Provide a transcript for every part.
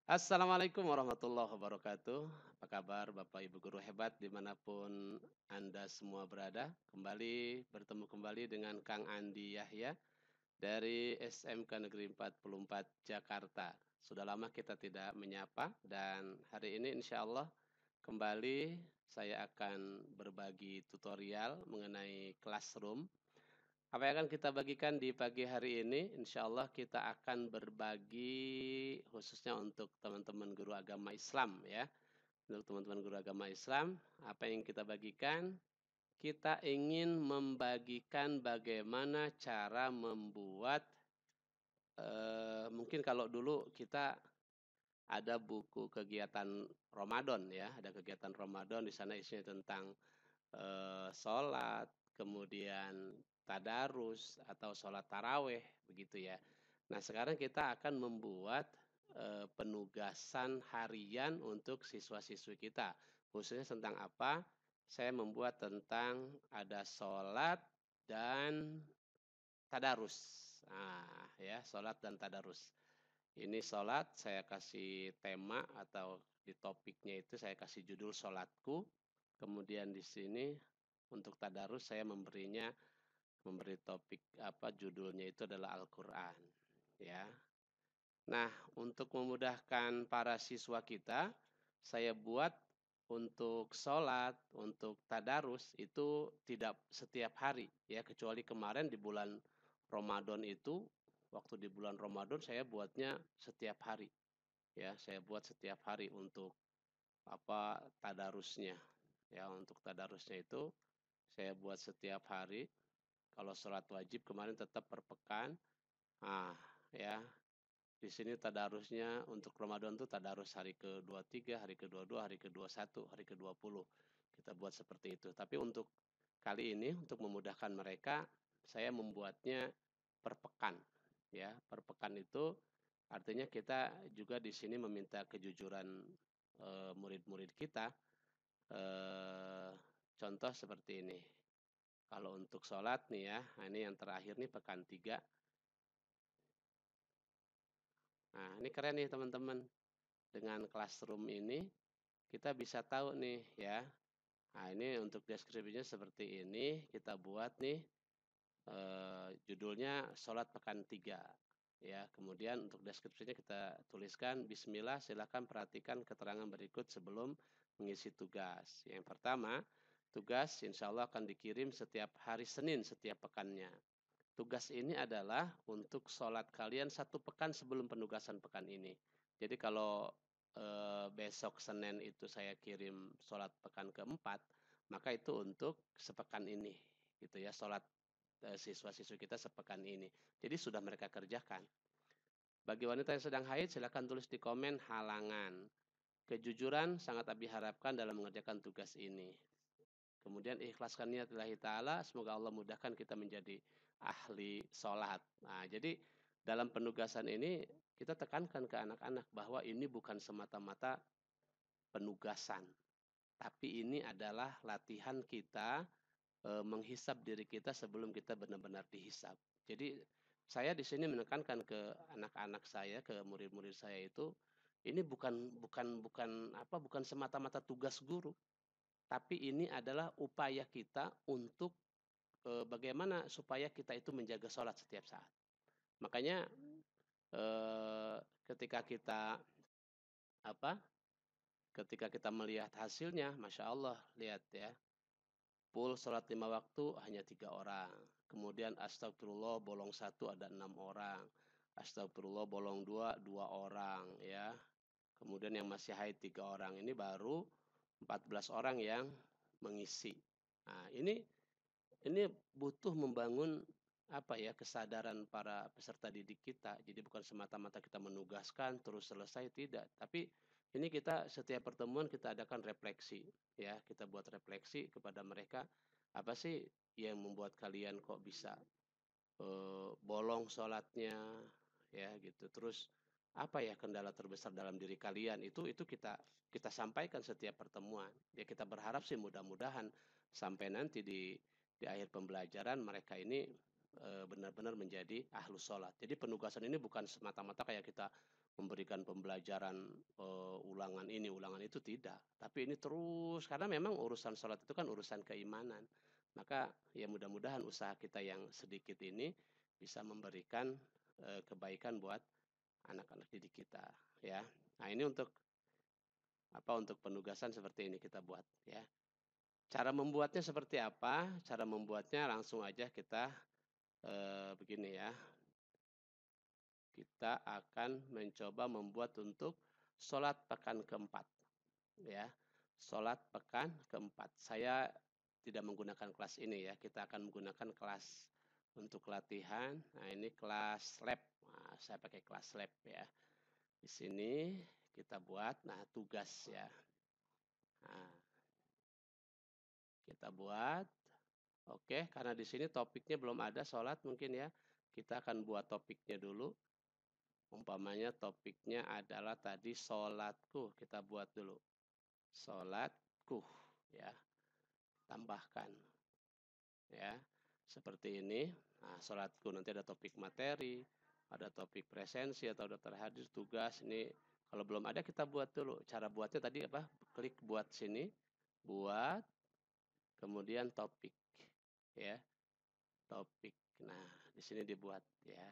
Assalamualaikum warahmatullahi wabarakatuh. Apa kabar Bapak Ibu guru hebat dimanapun Anda semua berada? Bertemu kembali dengan Kang Andi Yahya dari SMK Negeri 44 Jakarta. Sudah lama kita tidak menyapa dan hari ini insya Allah kembali saya akan berbagi tutorial mengenai classroom. Apa yang akan kita bagikan di pagi hari ini? Insya Allah kita akan berbagi khususnya untuk teman-teman guru agama Islam ya. Untuk teman-teman guru agama Islam, apa yang kita bagikan? Kita ingin membagikan bagaimana cara membuat, mungkin kalau dulu kita ada buku kegiatan Ramadan ya, ada kegiatan Ramadan di sana isinya tentang sholat, kemudian tadarus atau sholat taraweh begitu ya. Nah, sekarang kita akan membuat penugasan harian untuk siswa-siswi kita. Khususnya tentang apa? Saya membuat tentang ada sholat dan tadarus. Nah, ya, sholat dan tadarus. Ini sholat saya kasih tema atau di topiknya itu saya kasih judul sholatku. Kemudian di sini untuk tadarus saya memberi topik apa judulnya itu adalah Al-Qur'an ya. Nah, untuk memudahkan para siswa kita, saya buat untuk sholat, untuk tadarus itu tidak setiap hari ya, kecuali kemarin di bulan Ramadan itu, waktu di bulan Ramadan saya buatnya setiap hari ya, saya buat setiap hari untuk apa tadarusnya ya, untuk tadarusnya itu saya buat setiap hari. Kalau sholat wajib kemarin tetap per pekan. Ah, ya. Di sini tadarusnya untuk Ramadan tuh tadarus hari ke-23, hari ke-22, hari ke-21, hari ke-20. Kita buat seperti itu. Tapi untuk kali ini untuk memudahkan mereka, saya membuatnya per pekan. Ya, per pekan itu artinya kita juga di sini meminta kejujuran murid-murid kita. Eh, Contoh seperti ini. Kalau untuk sholat nih ya, nah ini yang terakhir nih pekan 3. Nah, ini keren nih teman-teman. Dengan classroom ini kita bisa tahu nih ya. Nah, ini untuk deskripsinya seperti ini. Kita buat nih judulnya sholat pekan 3. Ya, kemudian untuk deskripsinya kita tuliskan Bismillah, silakan perhatikan keterangan berikut sebelum mengisi tugas. Yang pertama, tugas insya Allah akan dikirim setiap hari Senin setiap pekannya. Tugas ini adalah untuk sholat kalian satu pekan sebelum penugasan pekan ini. Jadi kalau besok Senin itu saya kirim sholat pekan keempat, maka itu untuk sepekan ini, gitu ya, sholat siswa-siswi kita sepekan ini. Jadi sudah mereka kerjakan. Bagi wanita yang sedang haid, silakan tulis di komen halangan. Kejujuran sangat Abi harapkan dalam mengerjakan tugas ini. Kemudian ikhlaskan niat lillahi ta'ala, semoga Allah mudahkan kita menjadi ahli sholat. Nah, jadi dalam penugasan ini kita tekankan ke anak-anak bahwa ini bukan semata-mata penugasan, tapi ini adalah latihan kita menghisap diri kita sebelum kita benar-benar dihisap. Jadi saya di sini menekankan ke anak-anak saya, ke murid-murid saya itu, ini bukan semata-mata tugas guru, tapi ini adalah upaya kita untuk bagaimana supaya kita itu menjaga sholat setiap saat. Makanya ketika kita apa? Ketika kita melihat hasilnya, masya Allah, lihat ya, full sholat 5 waktu hanya 3 orang. Kemudian astagfirullah bolong 1 ada 6 orang. Astagfirullah bolong 2 2 orang ya. Kemudian yang masih haid 3 orang. Ini baru 14 orang yang mengisi. Nah, ini butuh membangun apa ya kesadaran para peserta didik kita. Jadi bukan semata-mata kita menugaskan terus selesai tidak, tapi ini kita setiap pertemuan kita adakan refleksi ya, kita buat refleksi kepada mereka apa sih yang membuat kalian kok bisa bolong sholatnya ya gitu. Terus apa ya kendala terbesar dalam diri kalian itu kita sampaikan setiap pertemuan. Ya kita berharap sih mudah-mudahan sampai nanti di akhir pembelajaran mereka ini benar-benar menjadi ahlus sholat. Jadi penugasan ini bukan semata-mata kayak kita memberikan pembelajaran ulangan ini, ulangan itu, tidak. Tapi ini terus, karena memang urusan sholat itu kan urusan keimanan. Maka ya mudah-mudahan usaha kita yang sedikit ini bisa memberikan kebaikan buat anak-anak didik kita, ya. Nah, ini untuk untuk penugasan seperti ini kita buat, ya. Cara membuatnya seperti apa? Cara membuatnya langsung aja kita begini ya. Kita akan mencoba membuat untuk sholat pekan keempat, ya. Sholat pekan keempat. Saya tidak menggunakan kelas ini ya. Kita akan menggunakan kelas untuk latihan. Nah, ini kelas lab. Nah, saya pakai kelas lab ya. Di sini kita buat, nah, tugas ya. Nah, kita buat. Oke, karena di sini topiknya belum ada sholat mungkin ya. Kita akan buat topiknya dulu. Umpamanya topiknya adalah tadi sholatku, kita buat dulu. Sholatku, ya. Tambahkan. Ya, seperti ini. Nah, sholatku nanti ada topik materi, ada topik presensi atau daftar hadir, tugas. Ini kalau belum ada kita buat dulu. Cara buatnya tadi apa? Klik buat sini, buat, kemudian topik, ya. Topik. Nah, di sini dibuat ya.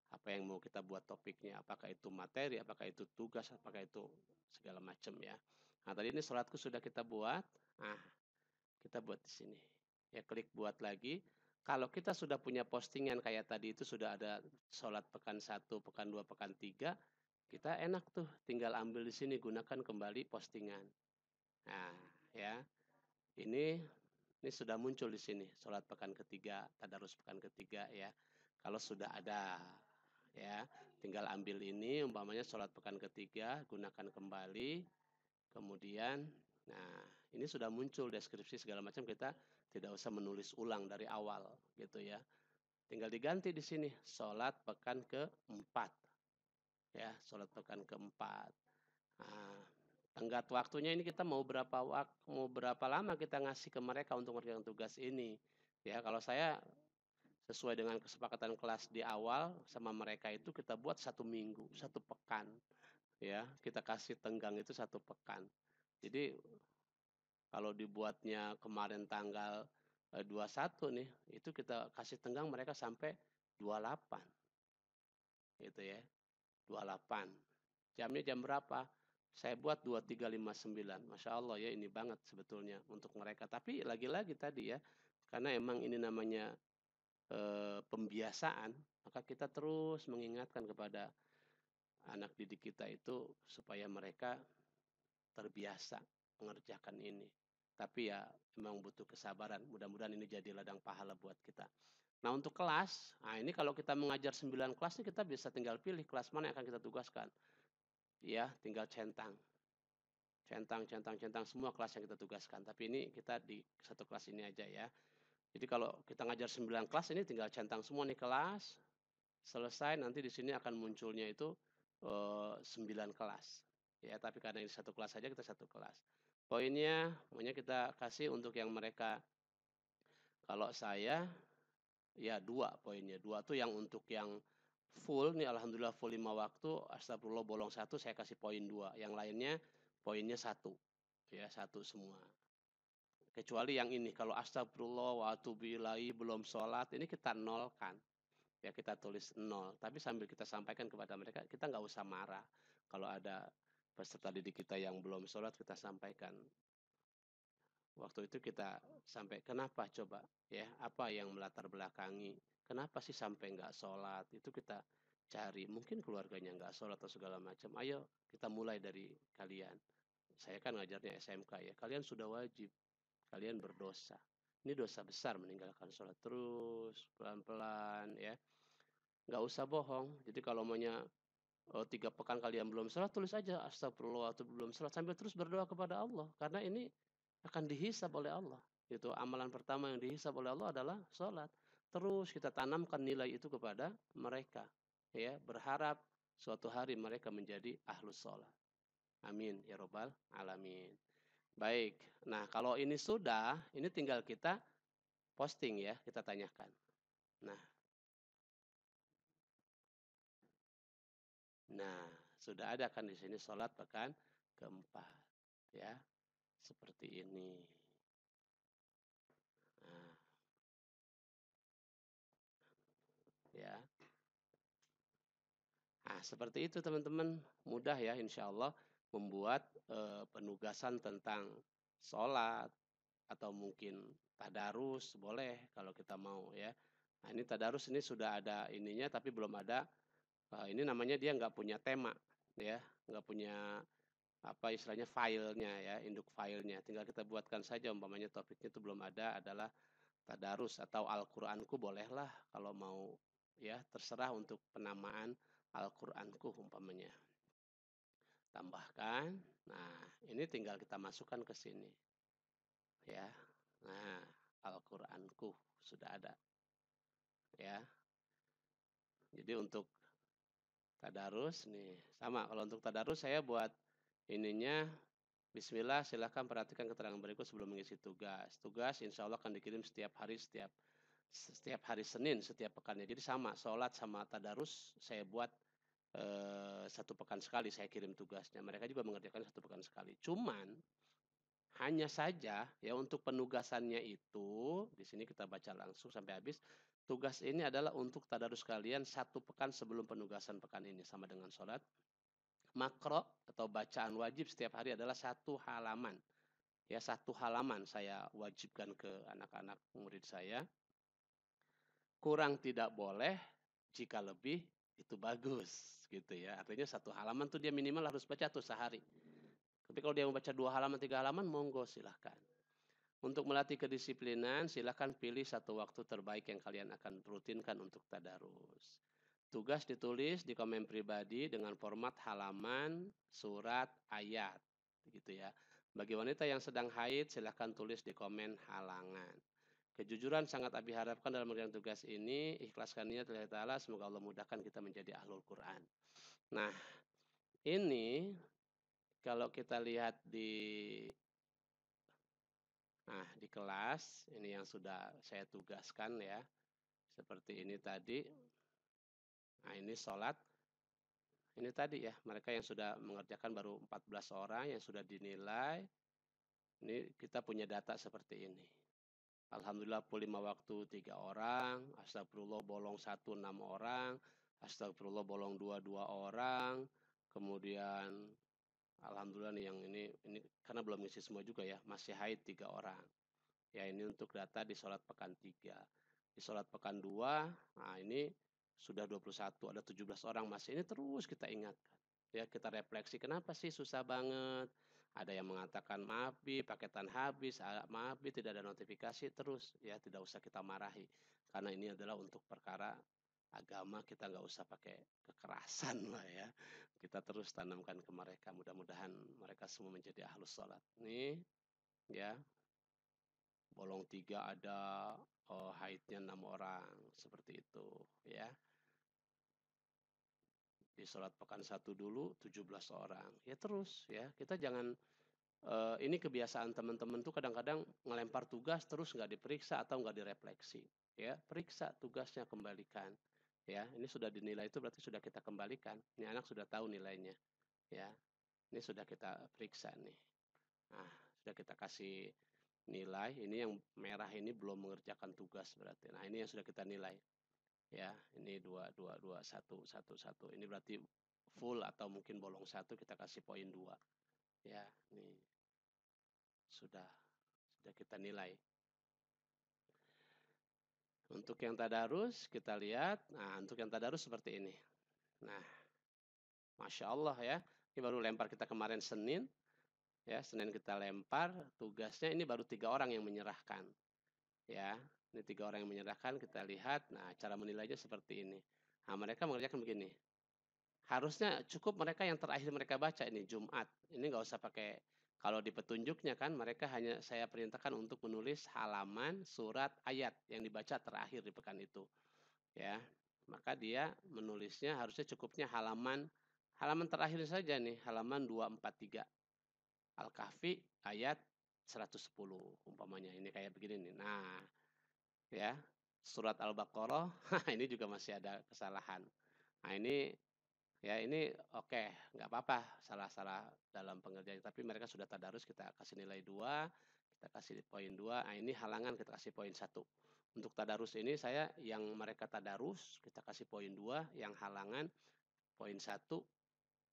Apa yang mau kita buat topiknya, apakah itu materi, apakah itu tugas, apakah itu segala macam ya. Nah, tadi ini sholatku sudah kita buat. Nah, kita buat di sini. Ya, klik buat lagi. Kalau kita sudah punya postingan kayak tadi itu sudah ada sholat pekan 1, pekan 2, pekan 3, kita enak tuh tinggal ambil di sini, gunakan kembali postingan. Nah, ya. Ini sudah muncul di sini, sholat pekan ketiga, tadarus pekan ketiga ya. Kalau sudah ada ya, tinggal ambil ini, umpamanya sholat pekan ketiga, gunakan kembali, kemudian, nah, ini sudah muncul deskripsi segala macam, kita tidak usah menulis ulang dari awal gitu ya. Tinggal diganti di sini, sholat pekan keempat, ya, sholat pekan keempat. Nah, tenggat waktunya ini kita mau berapa lama kita ngasih ke mereka untuk mengerjakan tugas ini. Ya, kalau saya sesuai dengan kesepakatan kelas di awal sama mereka itu kita buat 1 minggu, 1 pekan. Ya, kita kasih tenggang itu 1 pekan. Jadi kalau dibuatnya kemarin tanggal 21 nih, itu kita kasih tenggang mereka sampai 28. Gitu ya. 28. Jamnya jam berapa? Saya buat 23.59. Masya Allah ya, ini banget sebetulnya untuk mereka. Tapi lagi-lagi tadi ya, karena emang ini namanya pembiasaan, maka kita terus mengingatkan kepada anak didik kita itu supaya mereka terbiasa mengerjakan ini. Tapi ya memang butuh kesabaran. Mudah-mudahan ini jadi ladang pahala buat kita. Nah, untuk kelas, nah ini kalau kita mengajar 9 kelas, kita bisa tinggal pilih kelas mana yang akan kita tugaskan. Ya, tinggal centang semua kelas yang kita tugaskan. Tapi ini kita di satu kelas ini aja ya. Jadi kalau kita ngajar 9 kelas, ini tinggal centang semua nih kelas. Selesai, nanti di sini akan munculnya itu 9 kelas. Ya, tapi karena ini satu kelas saja, kita satu kelas. Poinnya, maunya kita kasih untuk yang mereka, kalau saya ya 2 poinnya. 2 tuh yang untuk yang full nih, alhamdulillah full 5 waktu, astagfirullah bolong 1, saya kasih poin 2. Yang lainnya poinnya 1. Ya, 1 semua. Kecuali yang ini, kalau astagfirullah wa atubu ilaihi belum sholat, ini kita nolkan. Ya, kita tulis 0. Tapi sambil kita sampaikan kepada mereka, kita nggak usah marah. Kalau ada peserta didik kita yang belum sholat, kita sampaikan. Waktu itu kita sampai, kenapa coba? Ya, apa yang melatar belakangi? Kenapa sih sampai nggak sholat? Itu kita cari. Mungkin keluarganya nggak sholat atau segala macam. Ayo kita mulai dari kalian. Saya kan ngajarnya SMK ya. Kalian sudah wajib. Kalian berdosa. Ini dosa besar meninggalkan sholat, terus pelan-pelan ya. Nggak usah bohong. Jadi kalau maunya 3 pekan kalian belum sholat, tulis aja astagfirullah atau belum sholat, sambil terus berdoa kepada Allah. Karena ini akan dihisab oleh Allah. Itu amalan pertama yang dihisab oleh Allah adalah sholat. Terus kita tanamkan nilai itu kepada mereka. Ya, berharap suatu hari mereka menjadi ahlus sholat. Amin ya robbal alamin. Baik, nah kalau ini sudah, ini tinggal kita posting ya, kita tanyakan. Nah, Sudah ada kan di sini sholat pekan keempat. Ya, seperti ini. Nah, ya. Nah, seperti itu teman-teman. Mudah ya insya Allah membuat penugasan tentang sholat atau mungkin tadarus boleh kalau kita mau ya. Nah, ini tadarus ini sudah ada ininya tapi belum ada. Ini namanya dia nggak punya tema ya, nggak punya apa istilahnya filenya ya, induk filenya. Tinggal kita buatkan saja umpamanya topiknya itu belum ada adalah tadarus atau Al-Qur'anku bolehlah kalau mau ya, terserah untuk penamaan Al-Qur'anku umpamanya. Tambahkan. Nah, ini tinggal kita masukkan ke sini. Ya. Nah, Al-Qur'anku sudah ada. Ya. Jadi untuk tadarus nih sama, kalau untuk tadarus saya buat ininya Bismillah, silahkan perhatikan keterangan berikut sebelum mengisi tugas. Tugas insya Allah akan dikirim setiap hari, setiap hari Senin, setiap pekannya. Jadi sama, sholat sama tadarus saya buat 1 pekan sekali saya kirim tugasnya. Mereka juga mengerjakan 1 pekan sekali. Cuman hanya saja ya untuk penugasannya itu, di sini kita baca langsung sampai habis. Tugas ini adalah untuk tadarus kalian 1 pekan sebelum penugasan pekan ini sama dengan sholat. Makro atau bacaan wajib setiap hari adalah 1 halaman. Ya, 1 halaman saya wajibkan ke anak-anak murid saya. Kurang tidak boleh, jika lebih itu bagus gitu ya. Artinya 1 halaman tuh dia minimal harus baca tuh sehari. Tapi kalau dia mau baca 2 halaman, 3 halaman, monggo silahkan. Untuk melatih kedisiplinan, silahkan pilih 1 waktu terbaik yang kalian akan rutinkan untuk tadarus. Tugas ditulis di komen pribadi dengan format halaman, surat, ayat, gitu ya. Bagi wanita yang sedang haid, silahkan tulis di komen halangan. Kejujuran sangat Abi harapkan dalam mengerjakan tugas ini. Ikhlaskan niat lillahi ta'ala, semoga Allah mudahkan kita menjadi ahlul Quran. Nah, ini kalau kita lihat di kelas, ini yang sudah saya tugaskan ya. Seperti ini tadi. Nah, ini sholat. Ini tadi ya, mereka yang sudah mengerjakan baru 14 orang yang sudah dinilai. Ini kita punya data seperti ini. Alhamdulillah full 5 waktu 3 orang, astagfirullah bolong 1 6 orang, astagfirullah bolong 2 2 orang. Kemudian alhamdulillah nih yang ini karena belum ngisi semua juga ya, masih haid 3 orang. Ya, ini untuk data di sholat pekan 3. Di sholat pekan 2, nah ini sudah 21, ada 17 orang masih. Ini terus kita ingatkan. Ya, kita refleksi, kenapa sih susah banget? Ada yang mengatakan maaf Bi, paketan habis, maaf Bi tidak ada notifikasi, terus ya tidak usah kita marahi. Karena ini adalah untuk perkara agama, kita nggak usah pakai kekerasan lah ya. Kita terus tanamkan ke mereka, mudah-mudahan mereka semua menjadi ahlus sholat. Nih ya, bolong 3 ada, haidnya 6 orang, seperti itu ya. Di sholat pekan 1 dulu 17 orang. Ya terus ya, kita jangan ini kebiasaan teman-teman tuh kadang-kadang ngelempar tugas terus nggak diperiksa atau nggak direfleksi. Ya, periksa tugasnya, kembalikan. Ya, ini sudah dinilai itu berarti sudah kita kembalikan. Ini anak sudah tahu nilainya. Ya, ini sudah kita periksa nih. Nah, sudah kita kasih nilai. Ini yang merah ini belum mengerjakan tugas berarti. Nah, ini yang sudah kita nilai. Ya, ini 2 2 2 1 1 1. Ini berarti full atau mungkin bolong 1 kita kasih poin 2. Ya, ini sudah kita nilai. Untuk yang tadarus kita lihat. Nah, untuk yang tadarus seperti ini. Nah, Masya Allah ya. Ini baru lempar kita kemarin Senin. Ya, Senin kita lempar. Tugasnya ini baru 3 orang yang menyerahkan. Ya, ini 3 orang yang menyerahkan. Kita lihat. Nah, cara menilainya seperti ini. Nah, mereka mengerjakan begini. Harusnya cukup mereka yang terakhir mereka baca ini Jumat. Ini nggak usah pakai, kalau di petunjuknya kan mereka hanya saya perintahkan untuk menulis halaman, surat, ayat yang dibaca terakhir di pekan itu. Ya, maka dia menulisnya harusnya cukupnya halaman terakhir saja nih, halaman 243. Al-Kahfi ayat 110 umpamanya, ini kayak begini nih. Nah, ya, surat Al-Baqarah ini juga masih ada kesalahan. Nah, ini Ya ini oke, nggak apa-apa salah-salah dalam pengerjaan, tapi mereka sudah tadarus kita kasih nilai 2, kita kasih poin 2. Nah, ini halangan kita kasih poin 1. Untuk tadarus ini saya yang mereka tadarus kita kasih poin 2, yang halangan poin 1,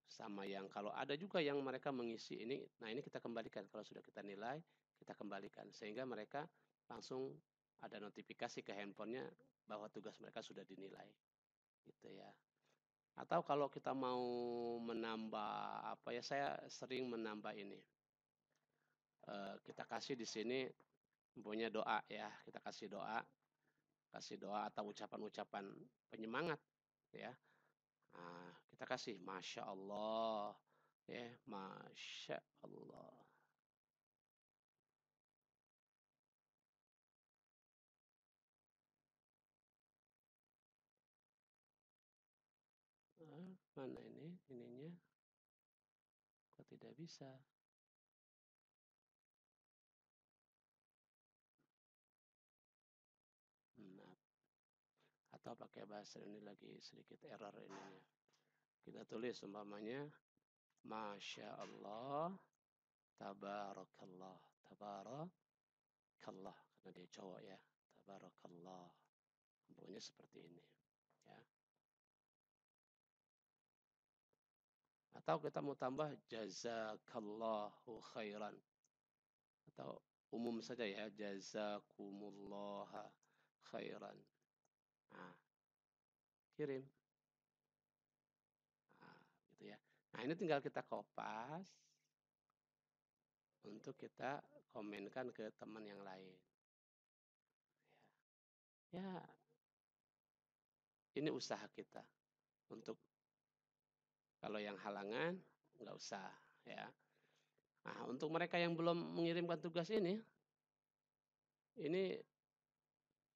sama yang kalau ada juga yang mereka mengisi ini, nah ini kita kembalikan kalau sudah kita nilai, kita kembalikan sehingga mereka langsung ada notifikasi ke handphonenya bahwa tugas mereka sudah dinilai, gitu ya. Atau kalau kita mau menambah apa ya, saya sering menambah ini, kita kasih di sini punya doa ya, kita kasih doa atau ucapan-ucapan penyemangat ya. Nah, kita kasih Masya Allah, ya, Masya Allah. Mana ini, ininya, kok tidak bisa? Nah, atau pakai bahasa ini lagi sedikit error ininya. Kita tulis umpamanya Masya Allah, Tabarakallah, Tabarakallah, karena dia cowok ya, Tabarakallah. Pokoknya seperti ini, ya. Atau kita mau tambah Jazakallahu khairan, atau umum saja ya, Jazakumullah khairan. Nah, kirim. Nah, gitu ya. Nah, ini tinggal kita kopas untuk kita komenkan ke teman yang lain. Ya, ini usaha kita untuk kalau yang halangan nggak usah ya. Nah, untuk mereka yang belum mengirimkan tugas ini,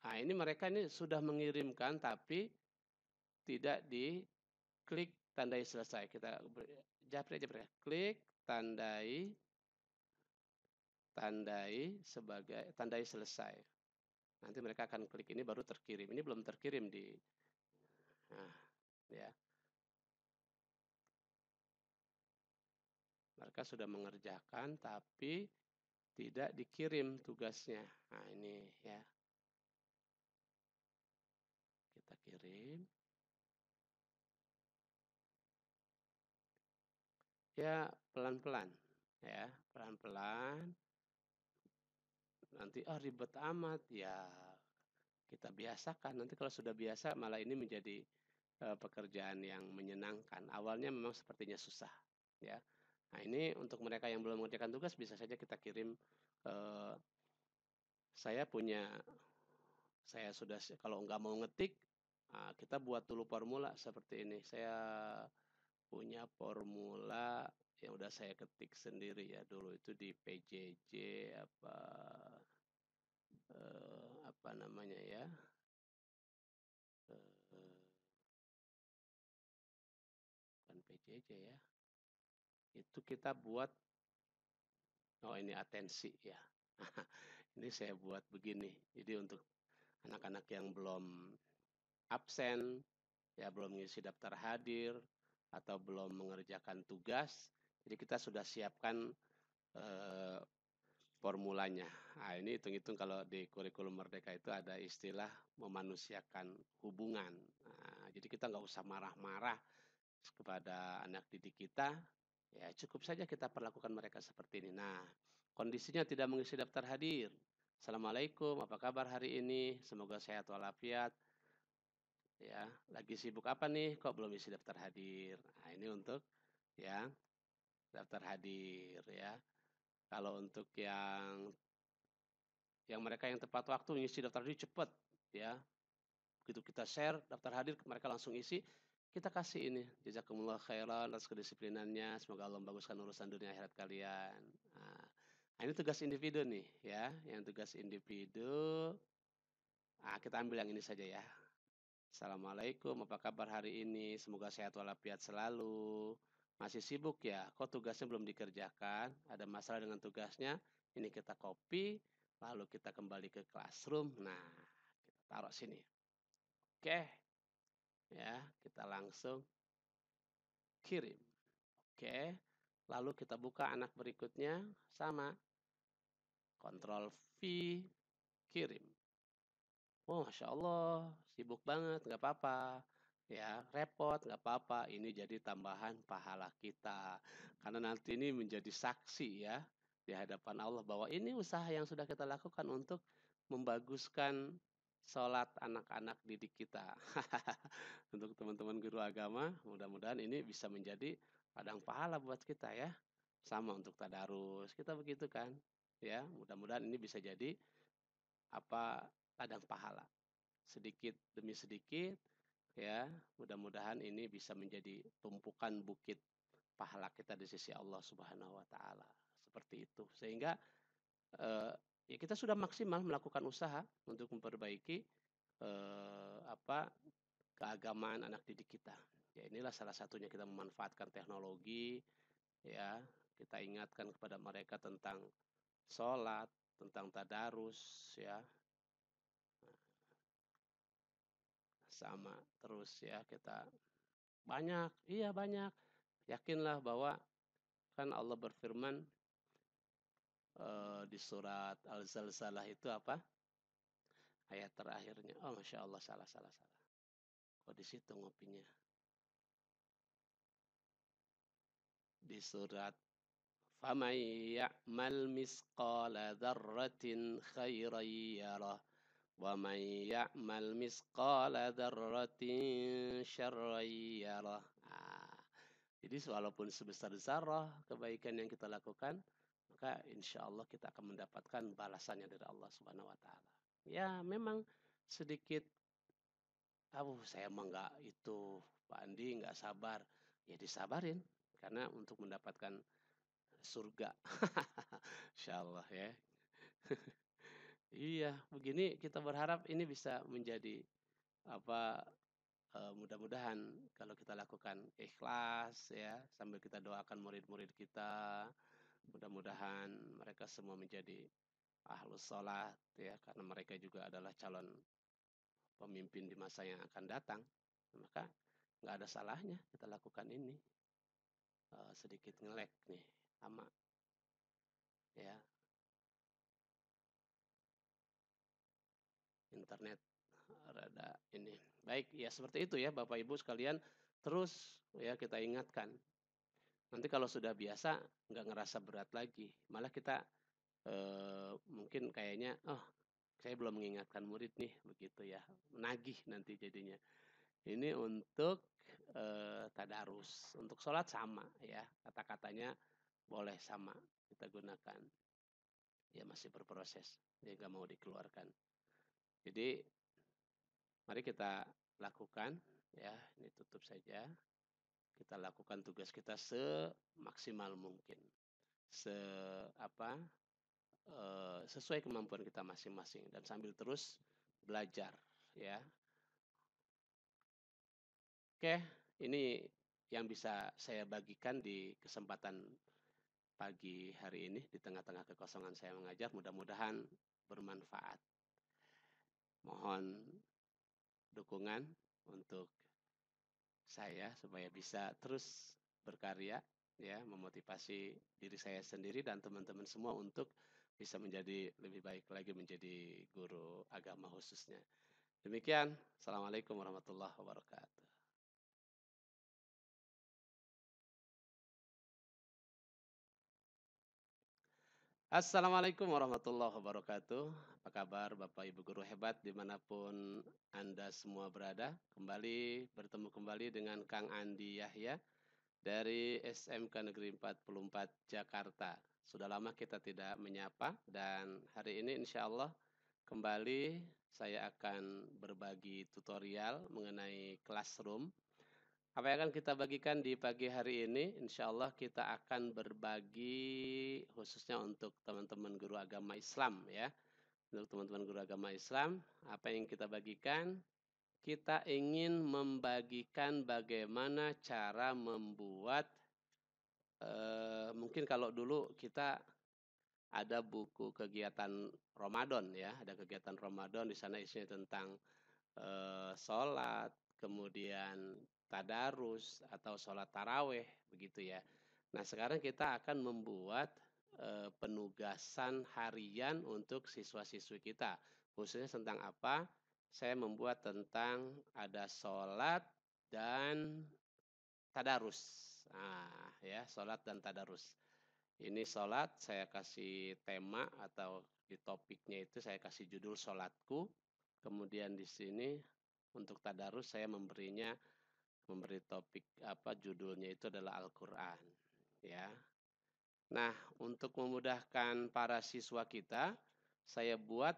nah ini mereka ini sudah mengirimkan tapi tidak diklik tandai selesai. Kita japri aja mereka. Klik tandai selesai. Nanti mereka akan klik ini baru terkirim. Ini belum terkirim di, nah, ya. Mereka sudah mengerjakan tapi tidak dikirim tugasnya. Nah, ini ya. Kita kirim. Ya, pelan-pelan. Ya, pelan-pelan. Nanti ribet amat. Ya, kita biasakan. Nanti kalau sudah biasa malah ini menjadi pekerjaan yang menyenangkan. Awalnya memang sepertinya susah, ya. Nah, ini untuk mereka yang belum mengerjakan tugas bisa saja kita kirim, saya sudah, kalau nggak mau ngetik, kita buat dulu formula seperti ini. Saya punya formula yang udah saya ketik sendiri ya, dulu itu di PJJ apa namanya ya, bukan PJJ ya, itu kita buat, oh ini atensi ya. Ini saya buat begini. Jadi untuk anak-anak yang belum absen, ya belum mengisi daftar hadir, atau belum mengerjakan tugas, jadi kita sudah siapkan formulanya. Nah, ini hitung-hitung kalau di kurikulum Merdeka itu ada istilah memanusiakan hubungan. Nah, jadi kita nggak usah marah-marah kepada anak didik kita, ya cukup saja kita perlakukan mereka seperti ini. Nah, kondisinya tidak mengisi daftar hadir. Assalamualaikum, apa kabar hari ini? Semoga sehat walafiat. Ya, lagi sibuk apa nih? Kok belum isi daftar hadir? Nah, ini untuk ya daftar hadir ya. Kalau untuk yang mereka yang tepat waktu ngisi daftar hadir cepat ya. Begitu kita share daftar hadir mereka langsung isi, kita kasih ini jazakumullah khairan atas kedisiplinannya, semoga Allah membaguskan urusan dunia akhirat kalian. Nah, ini tugas individu nih ya, yang tugas individu. Nah, kita ambil yang ini saja ya. Assalamualaikum, apa kabar hari ini? Semoga sehat walafiat selalu. Masih sibuk ya? Kok tugasnya belum dikerjakan? Ada masalah dengan tugasnya? Ini kita copy, lalu kita kembali ke classroom. Nah, kita taruh sini. Oke, ya, kita langsung kirim. Oke. Lalu kita buka anak berikutnya, sama. Kontrol V, kirim. Oh, Masya Allah, sibuk banget, nggak apa-apa. Ya, repot, nggak apa-apa. Ini jadi tambahan pahala kita. Karena nanti ini menjadi saksi ya, di hadapan Allah bahwa ini usaha yang sudah kita lakukan untuk membaguskan sholat anak-anak didik kita. Untuk teman-teman guru agama, mudah-mudahan ini bisa menjadi ladang pahala buat kita ya. Sama untuk tadarus, kita begitu kan. Ya, mudah-mudahan ini bisa jadi ladang pahala. Sedikit demi sedikit ya, mudah-mudahan ini bisa menjadi tumpukan bukit pahala kita di sisi Allah Subhanahu wa taala. Seperti itu. Sehingga eh, ya kita sudah maksimal melakukan usaha untuk memperbaiki keagamaan anak didik kita. Ya inilah salah satunya kita memanfaatkan teknologi ya, kita ingatkan kepada mereka tentang sholat, tentang tadarus ya, sama terus ya kita banyak, iya banyak. Yakinlah bahwa kan Allah berfirman di surat Al-Zalzalah itu apa? Ayat terakhirnya. Oh, Masya Allah, salah. Kok di situ ngopinya? Di surat فَمَن يَعْمَلْ مِثْقَالَ ذَرَّةٍ خَيْرًا يَرَهُ وَمَن يَعْمَلْ مِثْقَالَ ذَرَّةٍ شَرًّا يَرَهُ. Jadi walaupun sebesar zarah kebaikan yang kita lakukan, maka insya Allah kita akan mendapatkan balasannya dari Allah Subhanahu wa taala. Ya, memang sedikit saya emang nggak itu, Pak Andi nggak sabar. Ya disabarin karena untuk mendapatkan surga. Insya Allah ya. Iya, begini kita berharap ini bisa menjadi apa mudah-mudahan kalau kita lakukan ikhlas ya, sambil kita doakan murid-murid kita, mudah-mudahan mereka semua menjadi ahlus sholat ya, karena mereka juga adalah calon pemimpin di masa yang akan datang. Maka nggak ada salahnya kita lakukan ini. Sedikit ngelek nih sama ya, internet rada ini. Baik, ya seperti itu ya Bapak Ibu sekalian. Terus ya kita ingatkan. Nanti kalau sudah biasa nggak ngerasa berat lagi. Malah kita mungkin kayaknya, oh saya belum mengingatkan murid nih, begitu ya. Menagih nanti jadinya. Ini untuk tadarus. Untuk sholat sama ya. Kata-katanya boleh sama kita gunakan. Ya masih berproses. Dia nggak mau dikeluarkan. Jadi mari kita lakukan ya. Ini tutup saja. Kita lakukan tugas kita semaksimal mungkin. Sesuai kemampuan kita masing-masing dan sambil terus belajar ya. Oke, ini yang bisa saya bagikan di kesempatan pagi hari ini di tengah-tengah kekosongan saya mengajar, mudah-mudahan bermanfaat. Mohon dukungan untuk saya supaya bisa terus berkarya ya, memotivasi diri saya sendiri dan teman-teman semua untuk bisa menjadi lebih baik lagi menjadi guru agama khususnya. Demikian, Assalamualaikum warahmatullahi wabarakatuh. Assalamualaikum warahmatullahi wabarakatuh. Apa kabar Bapak Ibu guru hebat dimanapun Anda semua berada. Bertemu kembali dengan Kang Andi Yahya dari SMK Negeri 44 Jakarta. Sudah lama kita tidak menyapa dan hari ini insya Allah kembali saya akan berbagi tutorial mengenai classroom. Apa yang akan kita bagikan di pagi hari ini? Insya Allah kita akan berbagi khususnya untuk teman-teman guru agama Islam ya. Untuk teman-teman guru agama Islam, apa yang kita bagikan? Kita ingin membagikan bagaimana cara membuat mungkin kalau dulu kita ada buku kegiatan Ramadan ya, ada kegiatan Ramadan di sana isinya tentang sholat, kemudian tadarus atau sholat taraweh begitu ya. Nah, sekarang kita akan membuat penugasan harian untuk siswa-siswi kita. Khususnya tentang apa? Saya membuat tentang ada sholat dan tadarus. Nah, ya, sholat dan tadarus. Ini sholat saya kasih tema atau di topiknya itu saya kasih judul sholatku. Kemudian di sini untuk tadarus saya memberi topik apa judulnya itu adalah Al-Qur'an, ya. Nah, untuk memudahkan para siswa kita, saya buat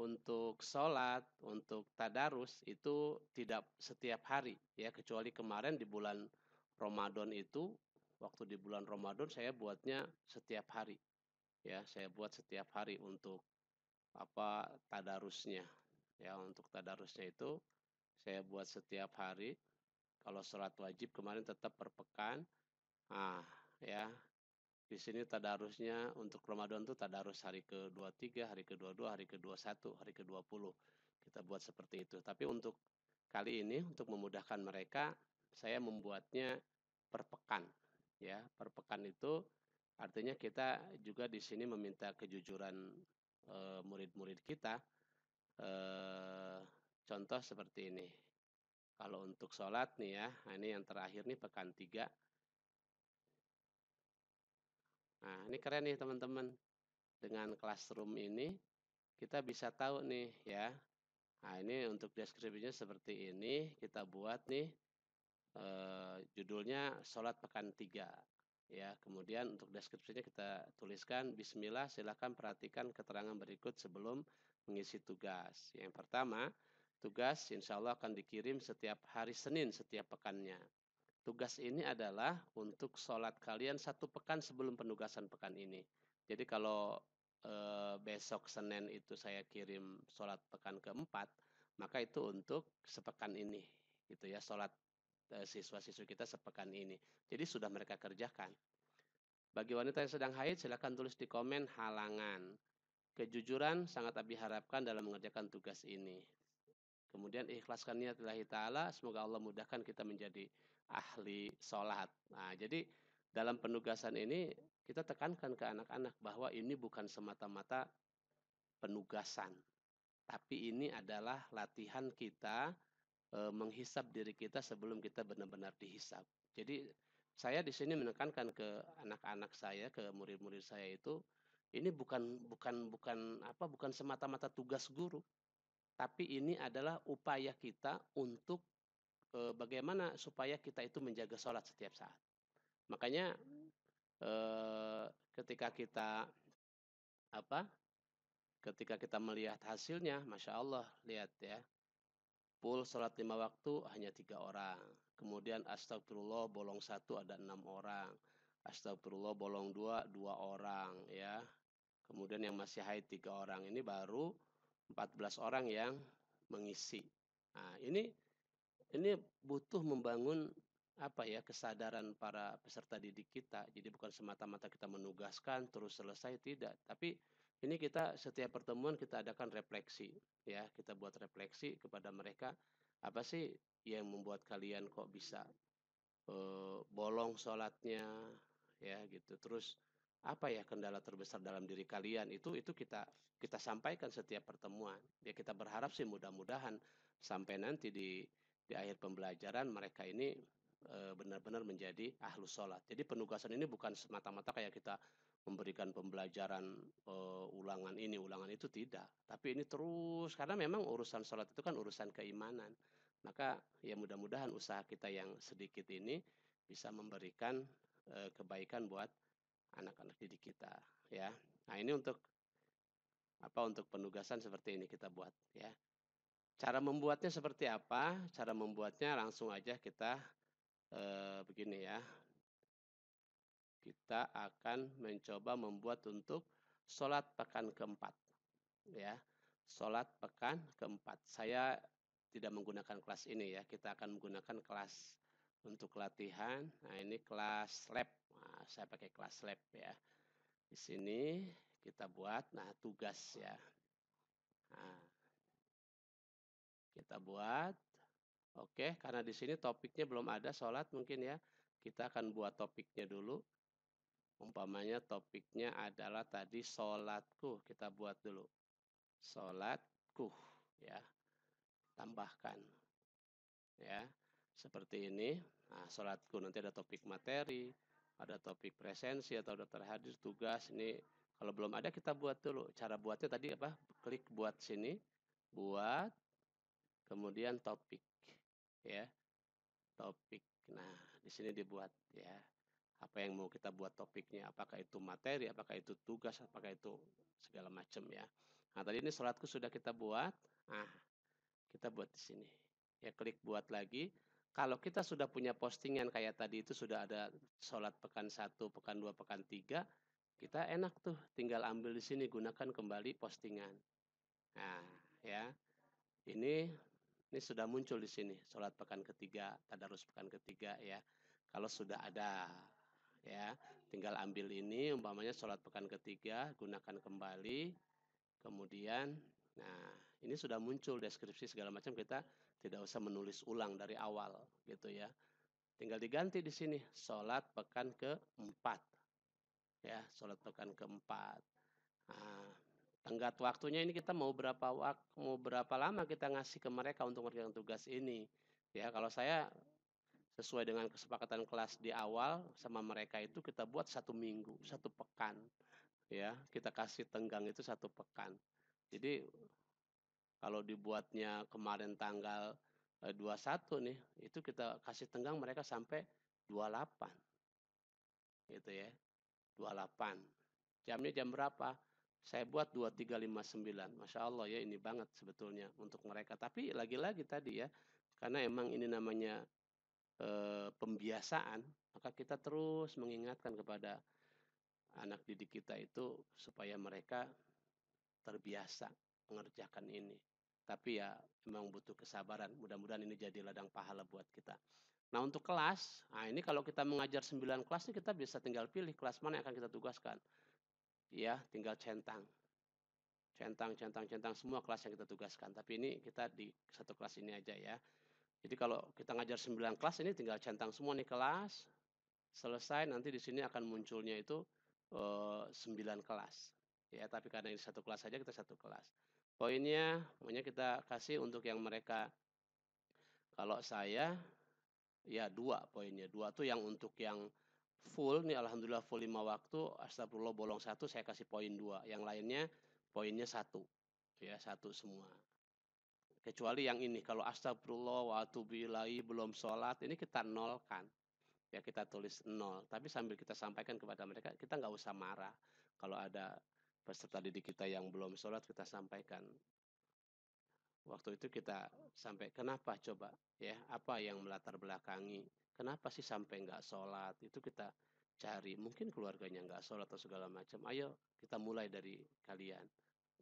untuk sholat, untuk tadarus itu tidak setiap hari ya, kecuali kemarin di bulan Ramadan itu, waktu di bulan Ramadan saya buatnya setiap hari ya, saya buat setiap hari untuk apa tadarusnya ya, untuk tadarusnya itu saya buat setiap hari. Kalau sholat wajib kemarin tetap per pekan. Ah, ya. Di sini tadarusnya untuk Ramadan tuh tadarus hari ke-23, hari ke-22, hari ke-21, hari ke-20. Kita buat seperti itu. Tapi untuk kali ini untuk memudahkan mereka, saya membuatnya per pekan. Ya, per pekan itu artinya kita juga di sini meminta kejujuran murid-murid kita. Eh, Contoh seperti ini. Kalau untuk sholat nih ya, nah ini yang terakhir nih pekan 3. Nah, ini keren nih teman-teman. Dengan Classroom ini kita bisa tahu nih ya. Nah, ini untuk deskripsinya seperti ini. Kita buat nih judulnya Sholat Pekan 3. Ya, kemudian untuk deskripsinya kita tuliskan Bismillah, silakan perhatikan keterangan berikut sebelum mengisi tugas. Yang pertama, tugas insya Allah akan dikirim setiap hari Senin setiap pekannya. Tugas ini adalah untuk sholat kalian 1 pekan sebelum penugasan pekan ini. Jadi kalau besok Senin itu saya kirim sholat pekan keempat, maka itu untuk sepekan ini, gitu ya, sholat siswa-siswi kita sepekan ini. Jadi sudah mereka kerjakan. Bagi wanita yang sedang haid, silakan tulis di komen halangan. Kejujuran sangat Abi harapkan dalam mengerjakan tugas ini. Kemudian ikhlaskan niat lillahi ta'ala, semoga Allah mudahkan kita menjadi ahli sholat. Nah, jadi dalam penugasan ini kita tekankan ke anak-anak bahwa ini bukan semata-mata penugasan, tapi ini adalah latihan kita menghisap diri kita sebelum kita benar-benar dihisap. Jadi saya di sini menekankan ke anak-anak saya, ke murid-murid saya itu, ini bukan semata-mata tugas guru, tapi ini adalah upaya kita untuk bagaimana supaya kita itu menjaga sholat setiap saat. Makanya ketika kita apa? Ketika kita melihat hasilnya, masya Allah, lihat ya, full sholat 5 waktu hanya 3 orang. Kemudian astagfirullah bolong 1 ada 6 orang. Astagfirullah bolong 2 2 orang ya. Kemudian yang masih haid 3 orang. Ini baru 14 orang yang mengisi. Nah, ini butuh membangun apa ya kesadaran para peserta didik kita. Jadi bukan semata-mata kita menugaskan terus selesai, tidak. Tapi ini kita setiap pertemuan kita adakan refleksi ya. Kita buat refleksi kepada mereka, apa sih yang membuat kalian kok bisa bolong sholatnya ya gitu. Terus apa ya kendala terbesar dalam diri kalian itu kita sampaikan setiap pertemuan. Ya kita berharap sih mudah-mudahan sampai nanti di akhir pembelajaran mereka ini benar-benar menjadi ahlus sholat. Jadi penugasan ini bukan semata-mata kayak kita memberikan pembelajaran ulangan ini, ulangan itu, tidak. Tapi ini terus karena memang urusan sholat itu kan urusan keimanan. Maka ya mudah-mudahan usaha kita yang sedikit ini bisa memberikan kebaikan buat anak-anak didik kita ya. Nah, ini untuk untuk penugasan seperti ini kita buat ya. Cara membuatnya seperti apa? Cara membuatnya langsung aja kita begini ya. Kita akan mencoba membuat untuk sholat pekan keempat ya. Sholat pekan keempat. Saya tidak menggunakan kelas ini ya. Kita akan menggunakan kelas untuk latihan. Nah, ini kelas lab. Nah, saya pakai kelas lab ya. Di sini kita buat tugas ya. Nah, kita buat Oke, karena di sini topiknya belum ada sholat mungkin ya. Kita akan buat topiknya dulu. Umpamanya topiknya adalah tadi sholatku. Kita buat dulu. Sholatku ya. Tambahkan ya. Seperti ini. Nah, sholatku nanti ada topik materi, ada topik presensi atau daftar hadis, tugas. Ini kalau belum ada kita buat dulu. Cara buatnya tadi apa? Klik buat sini, buat, kemudian topik ya. Topik. Nah, di sini dibuat ya. Apa yang mau kita buat topiknya, apakah itu materi, apakah itu tugas, apakah itu segala macam ya. Nah, tadi ini sholatku sudah kita buat. Nah, kita buat di sini. Ya, klik buat lagi. Kalau kita sudah punya postingan kayak tadi itu sudah ada sholat pekan 1, pekan 2, pekan 3, kita enak tuh tinggal ambil di sini, gunakan kembali postingan. Nah, ya. Ini sudah muncul di sini, sholat pekan ketiga, tadarus pekan ketiga ya. Kalau sudah ada ya, tinggal ambil ini, umpamanya sholat pekan ketiga, gunakan kembali, kemudian, nah ini sudah muncul deskripsi segala macam, kita tidak usah menulis ulang dari awal gitu ya. Tinggal diganti di sini, sholat pekan keempat ya, sholat pekan keempat. Nah, tenggat waktunya ini kita mau berapa lama kita ngasih ke mereka untuk mengerjakan tugas ini. Ya, kalau saya sesuai dengan kesepakatan kelas di awal sama mereka itu kita buat 1 minggu, 1 pekan. Ya, kita kasih tenggang itu 1 pekan. Jadi kalau dibuatnya kemarin tanggal 21 nih, itu kita kasih tenggang mereka sampai 28. Gitu ya. 28. Jamnya jam berapa? Saya buat 23.59. Masya Allah ya, ini banget sebetulnya untuk mereka. Tapi lagi-lagi tadi ya, karena emang ini namanya pembiasaan, maka kita terus mengingatkan kepada anak didik kita itu supaya mereka terbiasa mengerjakan ini. Tapi ya memang butuh kesabaran. Mudah-mudahan ini jadi ladang pahala buat kita. Nah, untuk kelas, nah ini kalau kita mengajar 9 kelas ini kita bisa tinggal pilih kelas mana yang akan kita tugaskan. Ya, tinggal centang. Centang semua kelas yang kita tugaskan. Tapi ini kita di satu kelas ini aja ya. Jadi kalau kita ngajar 9 kelas ini tinggal centang semua nih kelas. Selesai nanti di sini akan munculnya itu 9 kelas. Ya, tapi karena ini satu kelas saja kita satu kelas. Poinnya, pokoknya kita kasih untuk yang mereka, kalau saya ya 2 poinnya. 2 tuh yang untuk yang full nih, alhamdulillah full 5 waktu, astagfirullah bolong 1 saya kasih poin 2. Yang lainnya poinnya 1. Ya, 1 semua. Kecuali yang ini, kalau astagfirullah wa atubu ilaihi belum sholat, ini kita nolkan. Ya, kita tulis 0. Tapi sambil kita sampaikan kepada mereka, kita nggak usah marah. Kalau ada peserta didik kita yang belum sholat, kita sampaikan. Waktu itu kita sampai, kenapa coba? Ya, apa yang melatar belakangi? Kenapa sih sampai nggak sholat? Itu kita cari. Mungkin keluarganya nggak sholat atau segala macam. Ayo kita mulai dari kalian.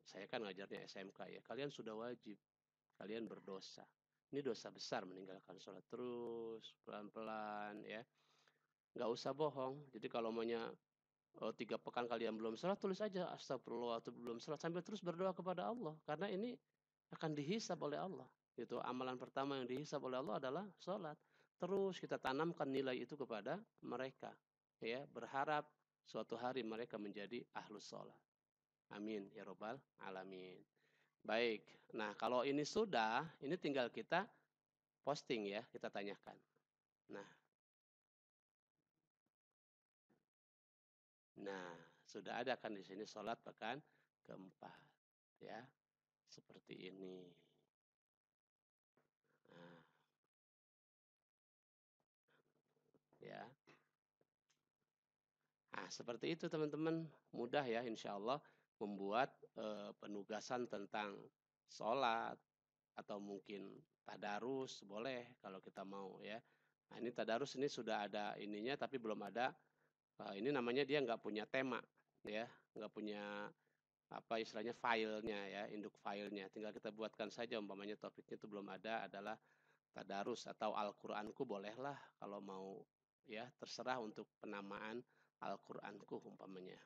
Saya kan ngajarnya SMK ya. Kalian sudah wajib. Kalian berdosa. Ini dosa besar meninggalkan sholat, terus pelan-pelan ya. Nggak usah bohong. Jadi kalau maunya 3 pekan kalian belum sholat, tulis aja astagfirullah atau belum sholat, sambil terus berdoa kepada Allah. Karena ini akan dihisab oleh Allah. Itu amalan pertama yang dihisab oleh Allah adalah sholat. Terus kita tanamkan nilai itu kepada mereka. Ya, berharap suatu hari mereka menjadi ahlus sholat. Amin ya robbal alamin. Baik, nah kalau ini sudah, ini tinggal kita posting ya, kita tanyakan. Nah, sudah ada kan di sini sholat pekan keempat, ya, seperti ini. Nah, ya, nah seperti itu teman-teman, mudah ya, insya Allah membuat penugasan tentang sholat atau mungkin tadarus boleh kalau kita mau ya. Nah ini tadarus ini sudah ada ininya tapi belum ada. Ini namanya dia nggak punya tema ya, nggak punya apa istilahnya filenya ya, induk filenya. Tinggal kita buatkan saja umpamanya topiknya itu belum ada, adalah tadarus atau Al-Qur'anku bolehlah kalau mau ya, terserah untuk penamaan Al-Qur'anku umpamanya.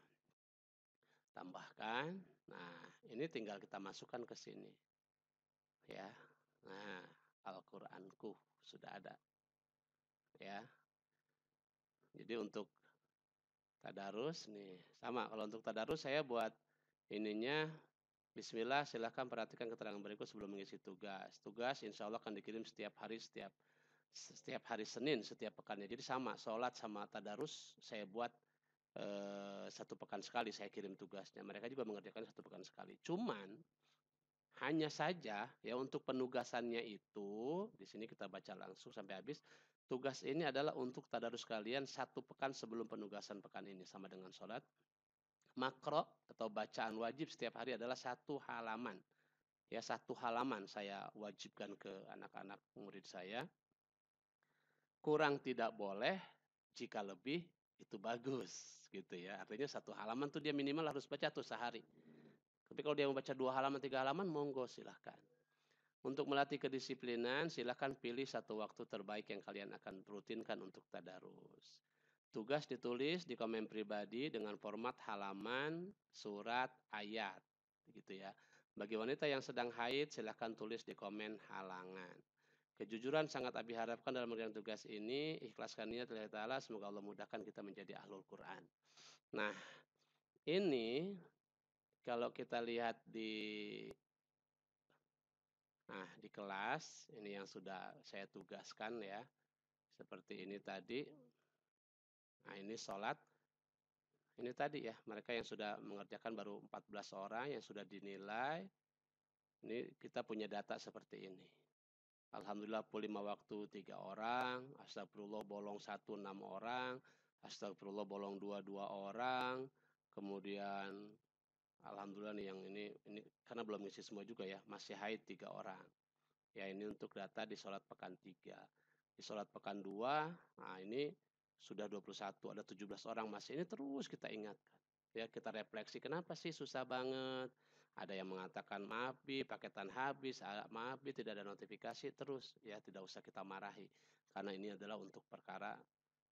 Tambahkan. Nah, ini tinggal kita masukkan ke sini. Ya. Nah, Al-Qur'anku sudah ada ya. Jadi untuk tadarus nih sama, kalau untuk tadarus saya buat ininya bismillah silahkan perhatikan keterangan berikut sebelum mengisi tugas. Tugas insya Allah akan dikirim setiap hari, setiap hari Senin setiap pekannya. Jadi sama, sholat sama tadarus saya buat 1 pekan sekali saya kirim tugasnya. Mereka juga mengerjakan 1 pekan sekali. Cuman hanya saja ya untuk penugasannya itu, di sini kita baca langsung sampai habis. Tugas ini adalah untuk tadarus kalian 1 pekan sebelum penugasan pekan ini sama dengan sholat. Makro atau bacaan wajib setiap hari adalah 1 halaman. Ya 1 halaman saya wajibkan ke anak-anak murid saya. Kurang tidak boleh, jika lebih itu bagus gitu ya. Artinya 1 halaman tuh dia minimal harus baca tuh sehari. Tapi kalau dia mau baca 2 halaman, 3 halaman, monggo silahkan. Untuk melatih kedisiplinan, silahkan pilih 1 waktu terbaik yang kalian akan rutinkan untuk tadarus. Tugas ditulis di komen pribadi dengan format halaman, surat, ayat, gitu ya. Bagi wanita yang sedang haid, silahkan tulis di komen halangan. Kejujuran sangat Abi harapkan dalam mengerjakan tugas ini. Ikhlaskan niat lillahi ta'ala. Semoga Allah mudahkan kita menjadi ahlul Quran. Nah, ini kalau kita lihat di kelas, ini yang sudah saya tugaskan ya. Seperti ini tadi. Nah, ini sholat. Ini tadi ya, mereka yang sudah mengerjakan baru 14 orang yang sudah dinilai. Ini kita punya data seperti ini. Alhamdulillah full 5 waktu 3 orang, astagfirullah bolong 1 6 orang, astagfirullah bolong 2 orang, kemudian alhamdulillah nih yang ini karena belum ngisi semua juga ya, masih haid 3 orang. Ya ini untuk data di sholat pekan 3. Di sholat pekan 2, nah ini sudah 21, ada 17 orang masih. Ini terus kita ingatkan. Ya kita refleksi, kenapa sih susah banget? Ada yang mengatakan maaf Bi, paketan habis, maaf Bi tidak ada notifikasi, terus ya tidak usah kita marahi. Karena ini adalah untuk perkara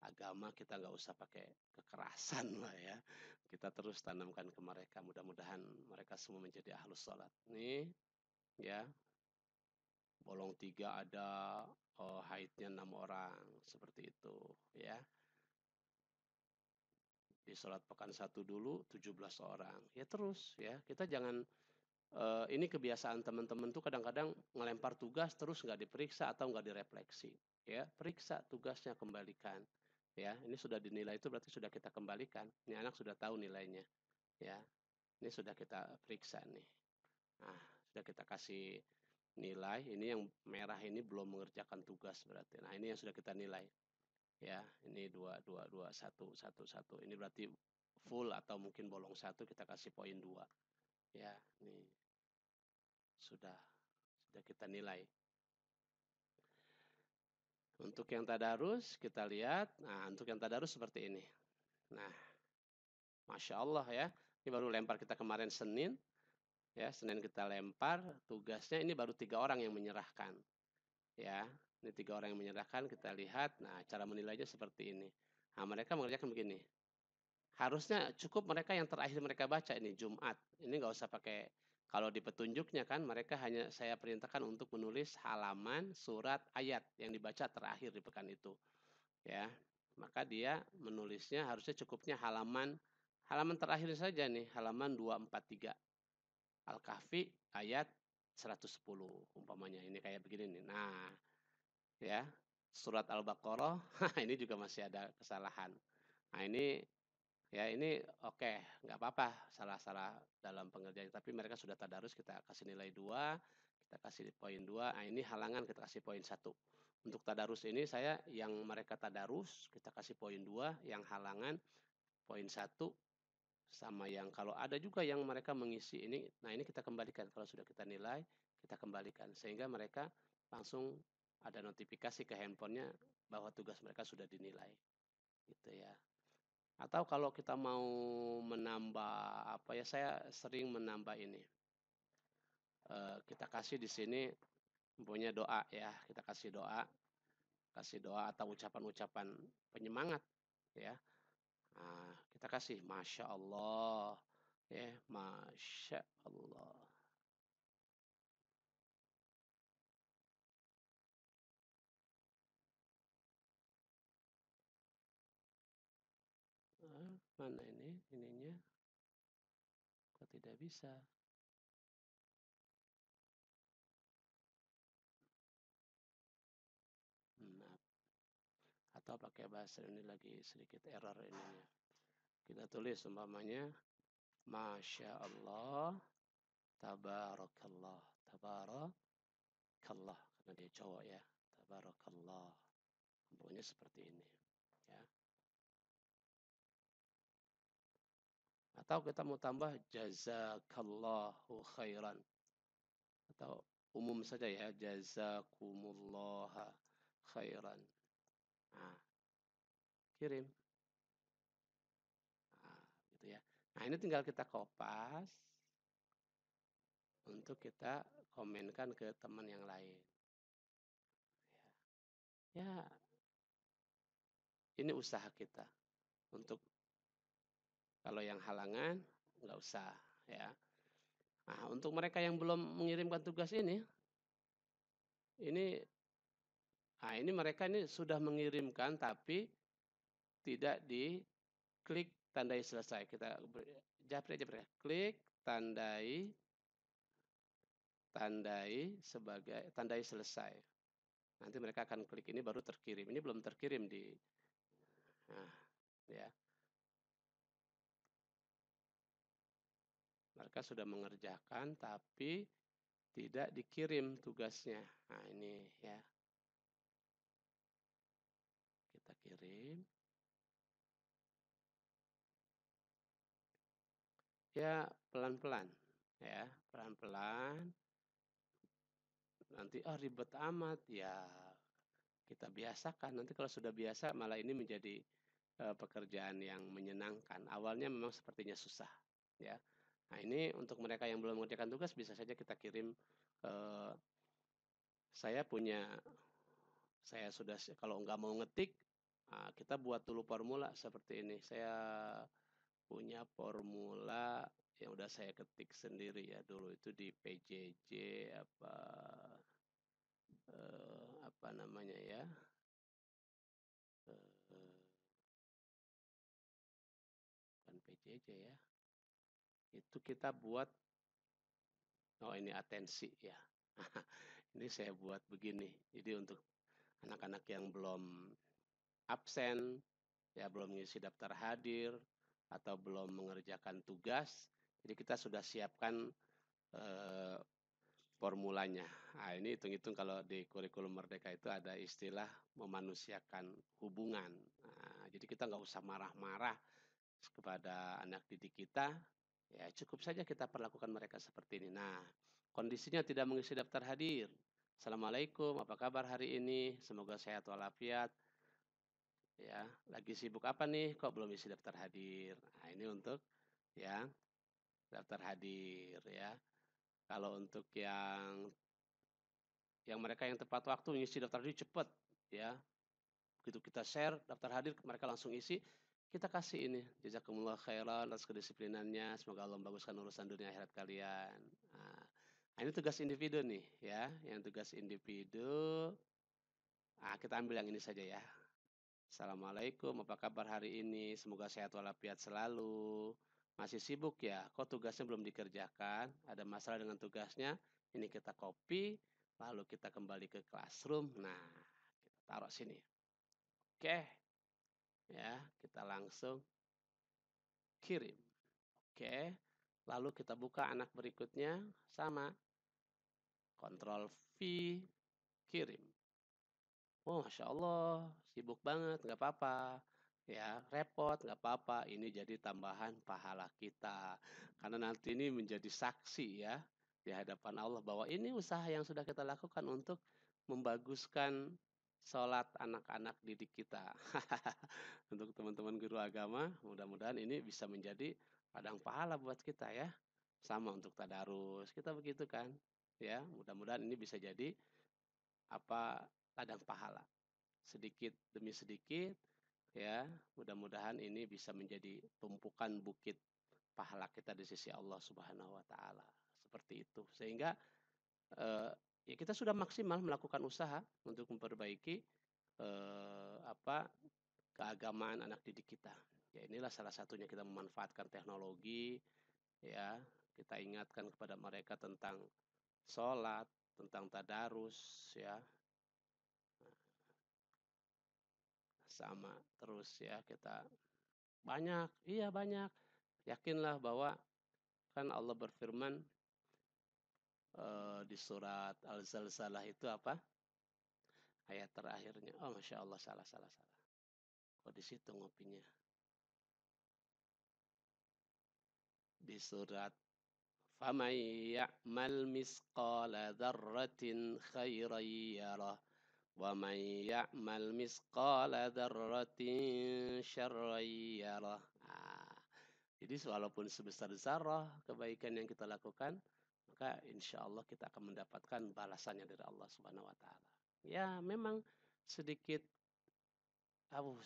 agama, kita nggak usah pakai kekerasan lah ya. Kita terus tanamkan ke mereka, mudah-mudahan mereka semua menjadi ahlus sholat. Nih ya, bolong 3 ada, haidnya 6 orang, seperti itu ya. Di sholat pekan 1 dulu 17 orang. Ya terus ya, kita jangan ini kebiasaan teman-teman tuh kadang-kadang ngelempar tugas terus nggak diperiksa atau nggak direfleksi. Ya, periksa tugasnya, kembalikan. Ya, ini sudah dinilai itu berarti sudah kita kembalikan. Ini anak sudah tahu nilainya. Ya, ini sudah kita periksa nih. Nah, sudah kita kasih nilai. Ini yang merah ini belum mengerjakan tugas berarti. Nah, ini yang sudah kita nilai. Ya, ini 2 2 2 1 1 1. Ini berarti full atau mungkin bolong 1 kita kasih poin 2. Ya, ini sudah kita nilai. Untuk yang tadarus kita lihat, nah untuk yang tadarus seperti ini. Nah, Masya Allah ya, ini baru lempar kita kemarin Senin, ya Senin kita lempar, tugasnya ini baru 3 orang yang menyerahkan. Ya, ini 3 orang yang menyerahkan, kita lihat, nah cara menilainya seperti ini. Nah mereka mengerjakan begini, harusnya cukup mereka yang terakhir mereka baca ini Jumat, ini nggak usah pakai, kalau di petunjuknya kan mereka hanya saya perintahkan untuk menulis halaman, surat, ayat yang dibaca terakhir di pekan itu. Ya, maka dia menulisnya harusnya cukupnya halaman terakhir saja nih, halaman 243. Al-Kahfi ayat 110 umpamanya, ini kayak begini nih. Nah, ya. Surat Al-Baqarah, ini juga masih ada kesalahan. Nah, ini ya ini oke, nggak apa-apa salah-salah dalam pengerjaan, tapi mereka sudah tadarus, kita kasih nilai 2, kita kasih poin 2. Nah, ini halangan kita kasih poin 1. Untuk tadarus ini saya yang mereka tadarus kita kasih poin 2, yang halangan poin 1, sama yang kalau ada juga yang mereka mengisi ini, nah ini kita kembalikan kalau sudah kita nilai, kita kembalikan sehingga mereka langsung ada notifikasi ke handphonenya bahwa tugas mereka sudah dinilai, gitu ya. Atau kalau kita mau menambah apa ya, saya sering menambah ini. Kita kasih di sini punya doa ya, kita kasih doa atau ucapan-ucapan penyemangat ya. Nah, kita kasih Masya Allah ya, Masya Allah. Mana ini? Ininya kok tidak bisa? Nah, atau pakai bahasa ini lagi sedikit error ininya. Kita tulis umpamanya Masya Allah, Tabarakallah, Tabarakallah, karena dia cowok ya, Tabarakallah. Pokoknya seperti ini, ya. Atau kita mau tambah Jazakallahu khairan, atau umum saja ya, Jazakumullah khairan. Nah, kirim. Nah, gitu ya. Nah, ini tinggal kita kopas untuk kita komenkan ke teman yang lain. Ya, ini usaha kita untuk kalau yang halangan nggak usah ya. Nah, untuk mereka yang belum mengirimkan tugas ini, nah ini mereka ini sudah mengirimkan tapi tidak diklik tandai selesai. Kita japri aja mereka. Klik tandai selesai. Nanti mereka akan klik ini baru terkirim. Ini belum terkirim di, nah, ya. Mereka sudah mengerjakan tapi tidak dikirim tugasnya. Nah, ini ya. Kita kirim. Ya, pelan-pelan. Ya, pelan-pelan. Nanti ribet amat. Ya, kita biasakan. Nanti kalau sudah biasa malah ini menjadi pekerjaan yang menyenangkan. Awalnya memang sepertinya susah, ya. Nah, ini untuk mereka yang belum mengerjakan tugas bisa saja kita kirim. Saya sudah, kalau nggak mau ngetik, kita buat dulu formula seperti ini. Saya punya formula yang udah saya ketik sendiri ya dulu itu di PJJ apa namanya ya, bukan PJJ ya, itu kita buat, oh ini atensi ya. Ini saya buat begini. Jadi untuk anak-anak yang belum absen, ya belum mengisi daftar hadir, atau belum mengerjakan tugas, jadi kita sudah siapkan formulanya. Nah, ini hitung-hitung kalau di kurikulum Merdeka itu ada istilah memanusiakan hubungan. Nah, jadi kita nggak usah marah-marah kepada anak didik kita, ya cukup saja kita perlakukan mereka seperti ini. Nah, kondisinya tidak mengisi daftar hadir. Assalamualaikum, apa kabar hari ini? Semoga sehat walafiat. Ya, lagi sibuk apa nih? Kok belum isi daftar hadir? Nah, ini untuk yang daftar hadir ya. Kalau untuk yang mereka yang tepat waktu ngisi daftar hadir cepat ya. Begitu kita share daftar hadir mereka langsung isi, kita kasih ini jazakumullah khairan atas kedisiplinannya, semoga Allah membaguskan urusan dunia akhirat kalian. Nah, ini tugas individu nih ya, yang tugas individu. Nah, kita ambil yang ini saja ya. Assalamualaikum, apa kabar hari ini? Semoga sehat walafiat selalu. Masih sibuk ya? Kok tugasnya belum dikerjakan? Ada masalah dengan tugasnya? Ini kita copy, lalu kita kembali ke classroom. Nah, kita taruh sini. Oke, ya, kita langsung kirim. Oke, lalu kita buka anak berikutnya, sama. Control V, kirim. Oh, Masya Allah, sibuk banget, nggak apa-apa. Ya, repot, nggak apa-apa. Ini jadi tambahan pahala kita. Karena nanti ini menjadi saksi ya, di hadapan Allah bahwa ini usaha yang sudah kita lakukan untuk membaguskan sholat anak-anak didik kita. Untuk teman-teman guru agama, mudah-mudahan ini bisa menjadi ladang pahala buat kita ya. Sama untuk tadarus, kita begitu kan. Ya, mudah-mudahan ini bisa jadi ladang pahala sedikit demi sedikit ya, mudah-mudahan ini bisa menjadi tumpukan bukit pahala kita di sisi Allah Subhanahu wa taala. Seperti itu. Sehingga ya kita sudah maksimal melakukan usaha untuk memperbaiki keagamaan anak didik kita. Ya inilah salah satunya kita memanfaatkan teknologi, ya, kita ingatkan kepada mereka tentang sholat, tentang tadarus, ya, sama terus ya kita banyak, iya banyak. Yakinlah bahwa kan Allah berfirman di surat Al-Zalzalah itu apa? Ayat terakhirnya. Oh, Masya Allah, salah, salah, salah. Kok di situ ngopinya? Di surat فَمَن يَعْمَلْ مِثْقَالَ ذَرَّةٍ خَيْرًا يَرَهُ وَمَن يَعْمَلْ مِثْقَالَ ذَرَّةٍ شَرًّا يَرَهُ. Nah, jadi walaupun sebesar zarah kebaikan yang kita lakukan, maka insya Allah kita akan mendapatkan balasannya dari Allah Subhanahu wa taala. Ya, memang sedikit,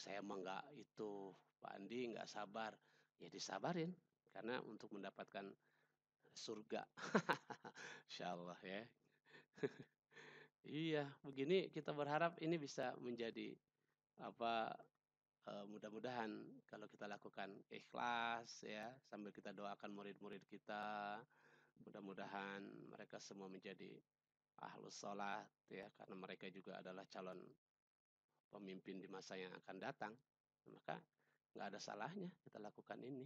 saya mah nggak itu, Pak Andi nggak sabar. Ya disabarin, karena untuk mendapatkan surga. Insya Allah ya. Iya, begini kita berharap ini bisa menjadi apa, mudah-mudahan kalau kita lakukan ikhlas ya, sambil kita doakan murid-murid kita, mudah-mudahan mereka semua menjadi ahlus sholat ya, karena mereka juga adalah calon pemimpin di masa yang akan datang. Maka nggak ada salahnya kita lakukan ini.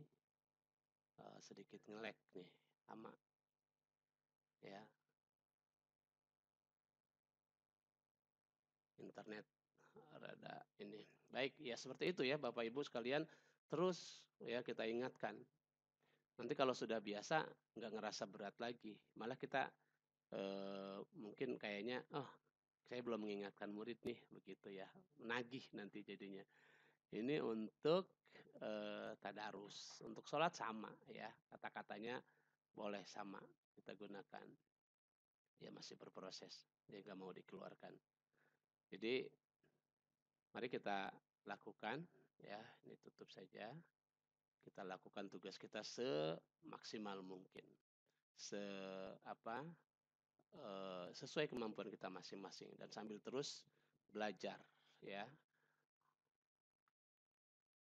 Sedikit ngelek nih, sama ya, internet rada ini. Baik, ya seperti itu ya Bapak Ibu sekalian. Terus ya kita ingatkan. Nanti kalau sudah biasa nggak ngerasa berat lagi. Malah kita mungkin kayaknya, oh saya belum mengingatkan murid nih begitu ya. Menagih nanti jadinya. Ini untuk tadarus. Untuk sholat sama ya. Kata-katanya boleh sama kita gunakan. Dia masih berproses. Dia nggak mau dikeluarkan. Jadi mari kita lakukan ya, ini tutup saja. Kita lakukan tugas kita semaksimal mungkin. Se apa? Sesuai kemampuan kita masing-masing dan sambil terus belajar ya.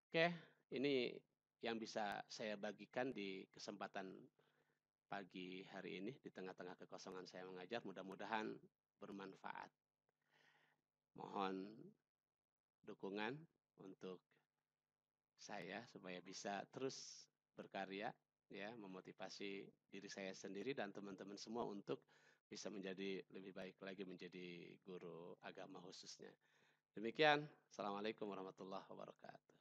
Oke, ini yang bisa saya bagikan di kesempatan pagi hari ini di tengah-tengah kekosongan saya mengajar. Mudah-mudahan bermanfaat. Mohon dukungan untuk saya supaya bisa terus berkarya ya, memotivasi diri saya sendiri dan teman-teman semua untuk bisa menjadi lebih baik lagi menjadi guru agama khususnya. Demikian, Assalamualaikum warahmatullahi wabarakatuh.